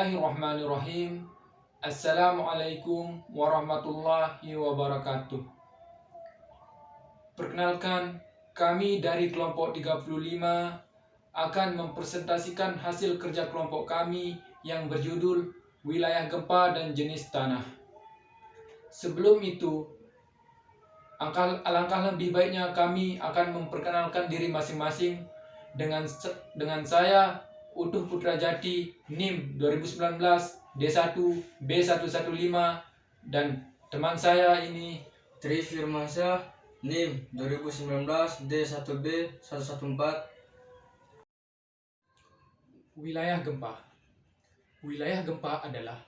Bismillahirrahmanirrahim. Assalamualaikum warahmatullahi wabarakatuh. Perkenalkan, kami dari kelompok 35 akan mempresentasikan hasil kerja kelompok kami yang berjudul Wilayah Gempa dan Jenis Tanah. Sebelum itu, alangkah lebih baiknya kami akan memperkenalkan diri masing-masing dengan saya Utuh Putra Jati, NIM 2019 D1 B115, dan teman saya ini Tri Firmansyah, NIM 2019 D1B 114. Wilayah gempa. Wilayah gempa adalah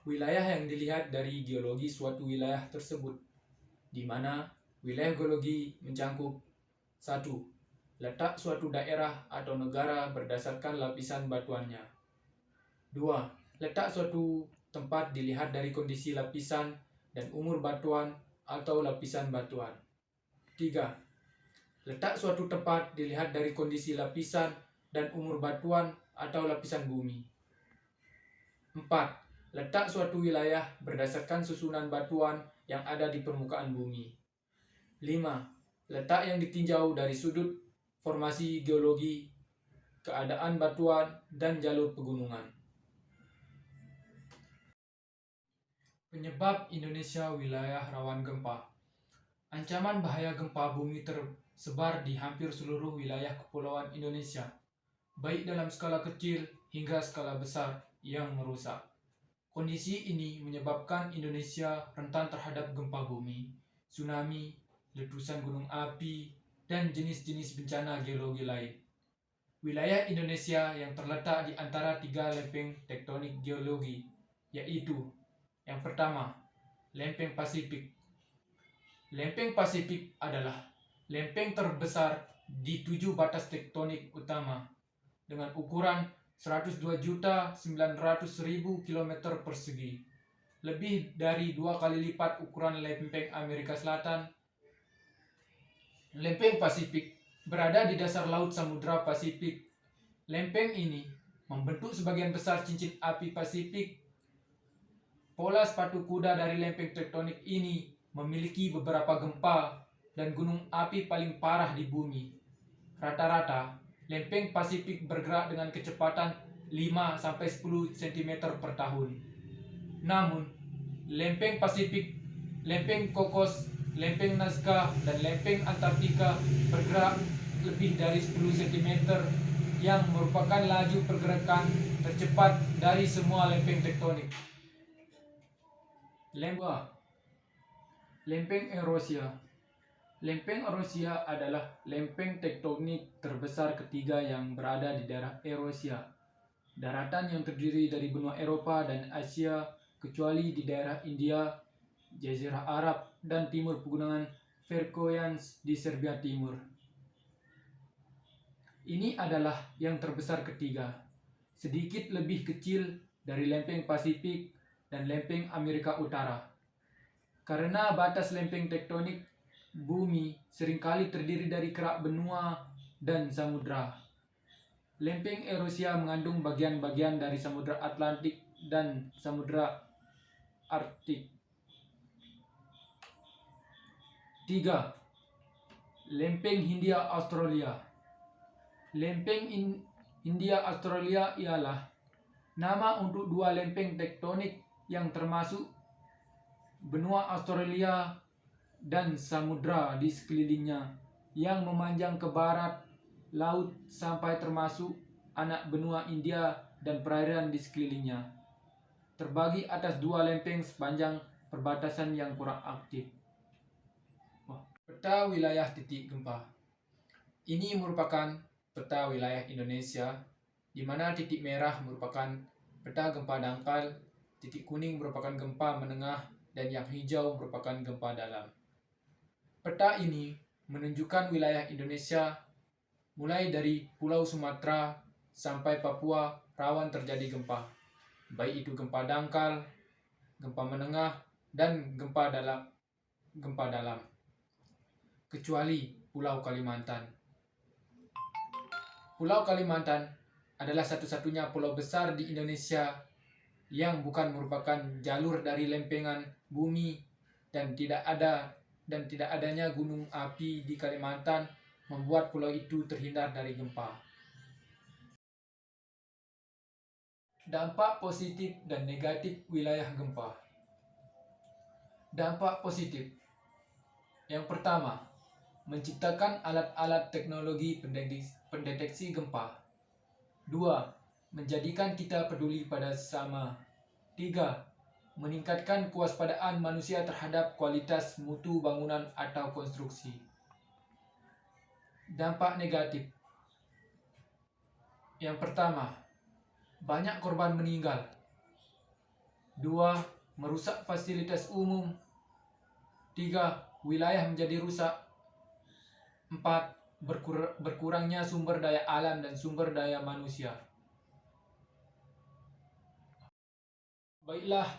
wilayah yang dilihat dari geologi suatu wilayah tersebut, di mana wilayah geologi mencangkup 1. Letak suatu daerah atau negara berdasarkan lapisan batuannya. 2. Letak suatu tempat dilihat dari kondisi lapisan dan umur batuan atau lapisan batuan. 3. Letak suatu tempat dilihat dari kondisi lapisan dan umur batuan atau lapisan bumi. 4. Letak suatu wilayah berdasarkan susunan batuan yang ada di permukaan bumi. 5. Letak yang ditinjau dari sudut formasi geologi, keadaan batuan, dan jalur pegunungan. Penyebab Indonesia wilayah rawan gempa. Ancaman bahaya gempa bumi tersebar di hampir seluruh wilayah kepulauan Indonesia, baik dalam skala kecil hingga skala besar yang merusak. Kondisi ini menyebabkan Indonesia rentan terhadap gempa bumi, tsunami, letusan gunung api, dan jenis-jenis bencana geologi lain. Wilayah Indonesia yang terletak di antara 3 lempeng tektonik geologi, yaitu yang pertama, lempeng Pasifik. Lempeng Pasifik adalah lempeng terbesar di 7 batas tektonik utama dengan ukuran 102.900.000 km persegi, lebih dari 2 kali lipat ukuran lempeng Amerika Selatan. Lempeng Pasifik berada di dasar Laut Samudra Pasifik. Lempeng ini membentuk sebagian besar cincin api Pasifik. Pola sepatu kuda dari lempeng tektonik ini memiliki beberapa gempa dan gunung api paling parah di bumi. Rata-rata, lempeng Pasifik bergerak dengan kecepatan 5-10 cm per tahun. Namun, lempeng Pasifik, lempeng Kokos, lempeng Nazca, dan lempeng Antartika bergerak lebih dari 10 cm yang merupakan laju pergerakan tercepat dari semua lempeng tektonik. Lempeng Eurasia. Lempeng Eurasia adalah lempeng tektonik terbesar ketiga yang berada di daerah Eurasia, daratan yang terdiri dari benua Eropa dan Asia kecuali di daerah India, Jazirah Arab, dan timur pegunungan Verkhoyansk di Serbia Timur. Ini adalah yang terbesar ketiga, sedikit lebih kecil dari lempeng Pasifik dan lempeng Amerika Utara. Karena batas lempeng tektonik bumi seringkali terdiri dari kerak benua dan samudra. Lempeng Eurasia mengandung bagian-bagian dari Samudra Atlantik dan Samudra Arktik. 3. Lempeng Hindia Australia. Lempeng Hindia Australia ialah nama untuk 2 lempeng tektonik yang termasuk benua Australia dan samudra di sekelilingnya yang memanjang ke barat laut sampai termasuk anak benua India dan perairan di sekelilingnya, terbagi atas 2 lempeng sepanjang perbatasan yang kurang aktif. Peta wilayah titik gempa. Ini merupakan peta wilayah Indonesia, di mana titik merah merupakan peta gempa dangkal, titik kuning merupakan gempa menengah, dan yang hijau merupakan gempa dalam. Peta ini menunjukkan wilayah Indonesia mulai dari Pulau Sumatera sampai Papua rawan terjadi gempa, baik itu gempa dangkal, gempa menengah, dan gempa dalam, kecuali Pulau Kalimantan. Pulau Kalimantan adalah satu-satunya pulau besar di Indonesia yang bukan merupakan jalur dari lempengan bumi, dan tidak adanya gunung api di Kalimantan membuat pulau itu terhindar dari gempa. Dampak positif dan negatif wilayah gempa. Dampak positif. Yang pertama, menciptakan alat-alat teknologi pendeteksi gempa. 2. Menjadikan kita peduli pada sesama. 3. Meningkatkan kewaspadaan manusia terhadap kualitas mutu bangunan atau konstruksi. Dampak negatif. Yang pertama, banyak korban meninggal. 2. Merusak fasilitas umum. 3. Wilayah menjadi rusak. 4. Berkurangnya sumber daya alam dan sumber daya manusia. Baiklah,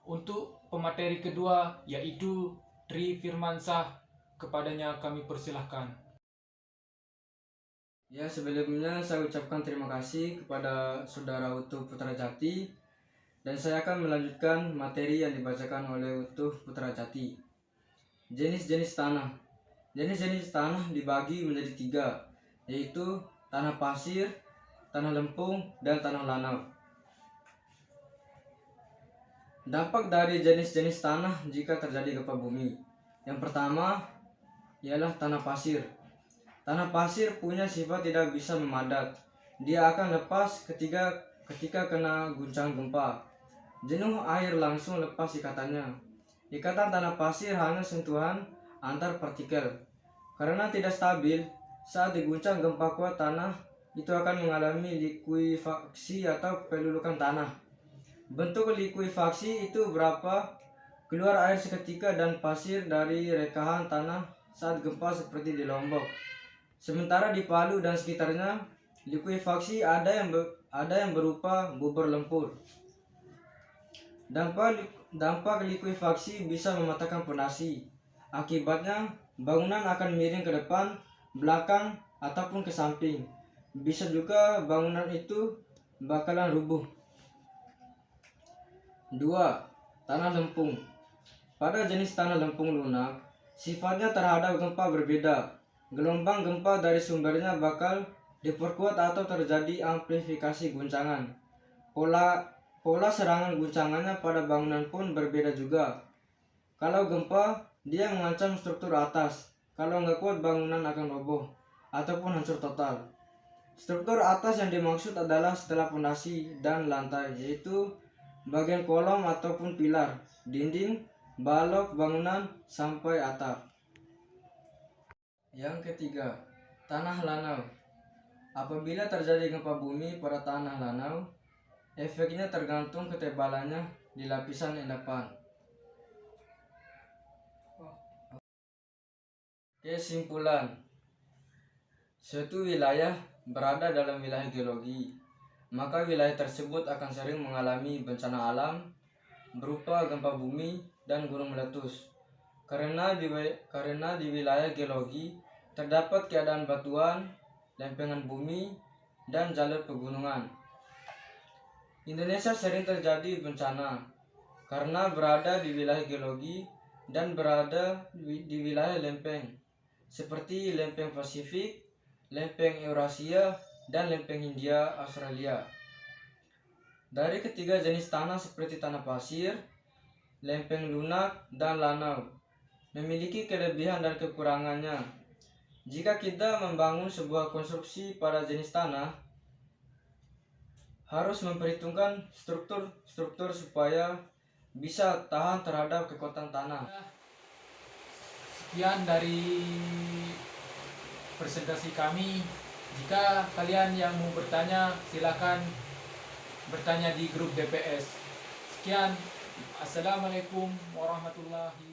untuk pemateri kedua yaitu Tri Firmansyah, kepadanya kami persilahkan. Ya, sebelumnya saya ucapkan terima kasih kepada Saudara Utuh Putrajati, dan saya akan melanjutkan materi yang dibacakan oleh Utuh Putrajati. Jenis-jenis tanah. Jenis-jenis tanah dibagi menjadi 3, yaitu tanah pasir, tanah lempung, dan tanah lanau. Dampak dari jenis-jenis tanah jika terjadi gempa bumi. Yang pertama ialah tanah pasir. Tanah pasir punya sifat tidak bisa memadat. Dia akan lepas ketika kena guncang gempa. Jenuh air langsung lepas ikatannya. Ikatan tanah pasir hanya sentuhan antar partikel. Karena tidak stabil, saat diguncang gempa kuat, tanah itu akan mengalami likuifaksi atau pelulukan tanah. Bentuk likuifaksi itu berapa keluar air seketika dan pasir dari rekahan tanah saat gempa seperti di Lombok. Sementara di Palu dan sekitarnya, likuifaksi ada yang berupa bubur lumpur. Dampak likuifaksi bisa mematahkan fondasi. Akibatnya, bangunan akan miring ke depan, belakang, ataupun ke samping. Bisa juga bangunan itu bakalan rubuh. 2. Tanah lempung. Pada jenis tanah lempung lunak, sifatnya terhadap gempa berbeda. Gelombang gempa dari sumbernya bakal diperkuat atau terjadi amplifikasi guncangan. Pola serangan guncangannya pada bangunan pun berbeda juga. Kalau gempa, dia mengancam struktur atas. Kalau nggak kuat, bangunan akan roboh ataupun hancur total. Struktur atas yang dimaksud adalah setelah fondasi dan lantai, yaitu bagian kolom ataupun pilar, dinding, balok bangunan, sampai atap. Yang ketiga, tanah lanau. Apabila terjadi gempa bumi pada tanah lanau, efeknya tergantung ketebalannya di lapisan endapan. Kesimpulan, suatu wilayah berada dalam wilayah geologi, maka wilayah tersebut akan sering mengalami bencana alam berupa gempa bumi dan gunung meletus. Karena di wilayah geologi terdapat keadaan batuan, lempengan bumi, dan jalur pegunungan. Indonesia sering terjadi bencana karena berada di wilayah geologi dan berada di wilayah lempeng, seperti lempeng Pasifik, lempeng Eurasia, dan lempeng Hindia Australia. Dari ketiga jenis tanah seperti tanah pasir, lempeng lunak, dan lanau memiliki kelebihan dan kekurangannya. Jika kita membangun sebuah konstruksi pada jenis tanah, harus memperhitungkan struktur supaya bisa tahan terhadap kekuatan tanah. Sekian dari presentasi kami. Jika kalian yang mau bertanya, silakan bertanya di grup DPS. Sekian. Assalamualaikum warahmatullahi wabarakatuh.